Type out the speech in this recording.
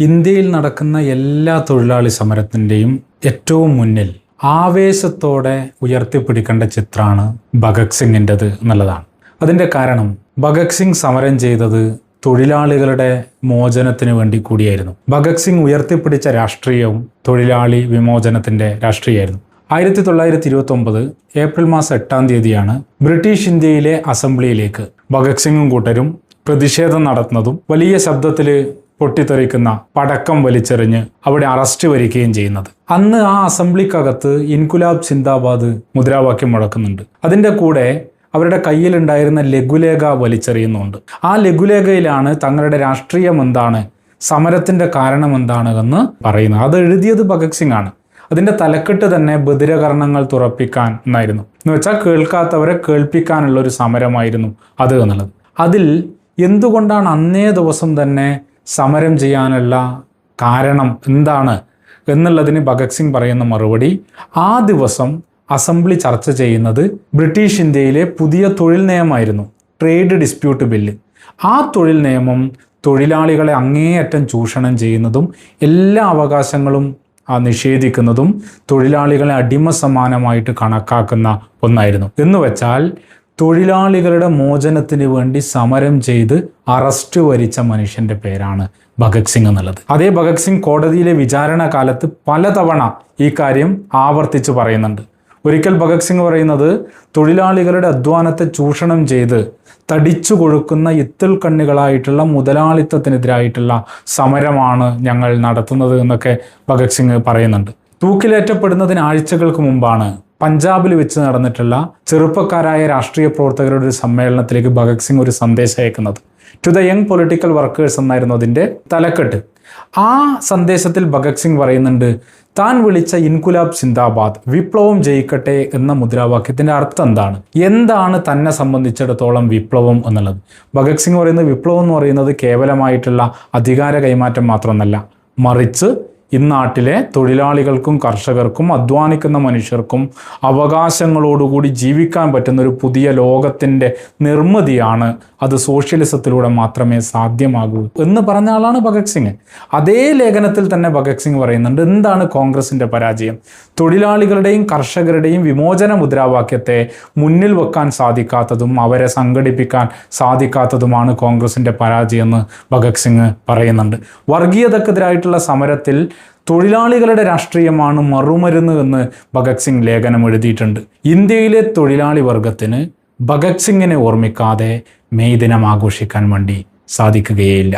ഇന്ത്യയിൽ നടക്കുന്ന എല്ലാ തൊഴിലാളി സമരത്തിൻ്റെയും ഏറ്റവും മുന്നിൽ ആവേശത്തോടെ ഉയർത്തിപ്പിടിക്കേണ്ട ചിത്രമാണ് ഭഗത് സിംഗിൻ്റെത് എന്നുള്ളതാണ്. അതിൻ്റെ കാരണം ഭഗത് സിംഗ് സമരം ചെയ്തത് തൊഴിലാളികളുടെ മോചനത്തിന് വേണ്ടി കൂടിയായിരുന്നു. ഭഗത് സിംഗ് ഉയർത്തിപ്പിടിച്ച രാഷ്ട്രീയവും തൊഴിലാളി വിമോചനത്തിൻ്റെ രാഷ്ട്രീയമായിരുന്നു. 1929 ഏപ്രിൽ മാസം 8-ാം തീയതിയാണ് ബ്രിട്ടീഷ് ഇന്ത്യയിലെ അസംബ്ലിയിലേക്ക് ഭഗത് സിംഗും കൂട്ടരും പ്രതിഷേധം നടത്തുന്നതും വലിയ ശബ്ദത്തിൽ പൊട്ടിത്തെറിക്കുന്ന പടക്കം വലിച്ചെറിഞ്ഞ് അവിടെ അറസ്റ്റ് വരികയും ചെയ്യുന്നത്. അന്ന് ആ അസംബ്ലിക്കകത്ത് ഇൻകുലാബ് സിന്ദാബാദ് മുദ്രാവാക്യം മുഴക്കുന്നുണ്ട്. അതിൻ്റെ കൂടെ അവരുടെ കയ്യിലുണ്ടായിരുന്ന ലഘുലേഖ വലിച്ചെറിയുന്നുണ്ട്. ആ ലഘുലേഖയിലാണ് തങ്ങളുടെ രാഷ്ട്രീയം എന്താണ്, സമരത്തിൻ്റെ കാരണം എന്താണ് എന്ന് പറയുന്നത്. അത് എഴുതിയത് ഭഗത് സിംഗ് ആണ്. അതിൻ്റെ തലക്കെട്ട് തന്നെ ബധിരകർണങ്ങൾ തുറപ്പിക്കാൻ എന്നായിരുന്നു. എന്ന് വെച്ചാൽ കേൾക്കാത്തവരെ കേൾപ്പിക്കാനുള്ള ഒരു സമരമായിരുന്നു അത് എന്നുള്ളത്. അതിൽ എന്തുകൊണ്ടാണ് അന്നേ ദിവസം തന്നെ സമരം ചെയ്യാനുള്ള കാരണം എന്താണ് എന്നുള്ളതിന് ഭഗത് സിംഗ് പറയുന്ന മറുപടി, ആ ദിവസം അസംബ്ലി ചർച്ച ചെയ്യുന്നത് ബ്രിട്ടീഷ് ഇന്ത്യയിലെ പുതിയ തൊഴിൽ നിയമമായിരുന്നു, ട്രേഡ് ഡിസ്പ്യൂട്ട് ബില്ല്. ആ തൊഴിൽ നിയമം തൊഴിലാളികളെ അങ്ങേയറ്റം ചൂഷണം ചെയ്യുന്നതും എല്ലാ അവകാശങ്ങളും നിഷേധിക്കുന്നതും തൊഴിലാളികളെ അടിമ സമാനമായിട്ട് കണക്കാക്കുന്ന ഒന്നായിരുന്നു. എന്ന് വെച്ചാൽ തൊഴിലാളികളുടെ മോചനത്തിന് വേണ്ടി സമരം ചെയ്ത് അറസ്റ്റ് വരിച്ച മനുഷ്യൻ്റെ പേരാണ് ഭഗത് സിംഗ് എന്നുള്ളത്. അതേ ഭഗത് സിംഗ് കോടതിയിലെ വിചാരണ കാലത്ത് പലതവണ ഈ കാര്യം ആവർത്തിച്ച് പറയുന്നുണ്ട്. ഒരിക്കൽ ഭഗത് സിംഗ് പറയുന്നത്, തൊഴിലാളികളുടെ അധ്വാനത്തെ ചൂഷണം ചെയ്ത് തടിച്ചു കൊഴുക്കുന്ന ഇത്തിൾ കണ്ണികളായിട്ടുള്ള മുതലാളിത്തത്തിനെതിരായിട്ടുള്ള സമരമാണ് ഞങ്ങൾ നടത്തുന്നത് എന്നൊക്കെ ഭഗത് സിംഗ് പറയുന്നുണ്ട്. തൂക്കിലേറ്റപ്പെടുന്നതിന് ആഴ്ചകൾക്ക് മുമ്പാണ് പഞ്ചാബിൽ വെച്ച് നടന്നിട്ടുള്ള ചെറുപ്പക്കാരായ രാഷ്ട്രീയ പ്രവർത്തകരുടെ ഒരു സമ്മേളനത്തിലേക്ക് ഭഗത് സിംഗ് ഒരു സന്ദേശം അയക്കുന്നത്. To the young political workers എന്നായിരുന്നു അതിൻ്റെ തലക്കെട്ട്. ആ സന്ദേശത്തിൽ ഭഗത് സിംഗ് പറയുന്നുണ്ട്, താൻ വിളിച്ച ഇൻകുലാബ് സിന്ദാബാദ്, വിപ്ലവം ജയിക്കട്ടെ എന്ന മുദ്രാവാക്യത്തിൻ്റെ അർത്ഥം എന്താണ്, എന്താണ് തന്നെ സംബന്ധിച്ചിടത്തോളം വിപ്ലവം എന്നുള്ളത്. ഭഗത് സിംഗ് പറയുന്നത് വിപ്ലവം എന്ന് പറയുന്നത് കേവലമായിട്ടുള്ള അധികാര കൈമാറ്റം മാത്രമൊന്നല്ല, മറിച്ച് ഇന്നാട്ടിലെ തൊഴിലാളികൾക്കും കർഷകർക്കും അധ്വാനിക്കുന്ന മനുഷ്യർക്കും അവകാശങ്ങളോടുകൂടി ജീവിക്കാൻ പറ്റുന്ന ഒരു പുതിയ ലോകത്തിൻ്റെ നിർമ്മിതിയാണ്. അത് സോഷ്യലിസത്തിലൂടെ മാത്രമേ സാധ്യമാകൂ എന്ന് പറഞ്ഞ ആളാണ് ഭഗത് സിംഗ്. അതേ ലേഖനത്തിൽ തന്നെ ഭഗത് സിംഗ് പറയുന്നുണ്ട്, എന്താണ് കോൺഗ്രസിൻ്റെ പരാജയം, തൊഴിലാളികളുടെയും കർഷകരുടെയും വിമോചന മുദ്രാവാക്യത്തെ മുന്നിൽ വെക്കാൻ സാധിക്കാത്തതും അവരെ സംഘടിപ്പിക്കാൻ സാധിക്കാത്തതുമാണ് കോൺഗ്രസിൻ്റെ പരാജയം എന്ന് ഭഗത് സിംഗ് പറയുന്നുണ്ട്. വർഗീയതക്കെതിരായിട്ടുള്ള സമരത്തിൽ തൊഴിലാളികളുടെ രാഷ്ട്രീയമാണ് മറുമരുന്ന് എന്ന് ഭഗത് സിംഗ് ലേഖനം എഴുതിയിട്ടുണ്ട്. ഇന്ത്യയിലെ തൊഴിലാളി വർഗത്തിന് ഭഗത് സിംഗിനെ ഓർമ്മിക്കാതെ മെയ് ദിനം ആഘോഷിക്കാൻ വേണ്ടി സാധിക്കുകയില്ല.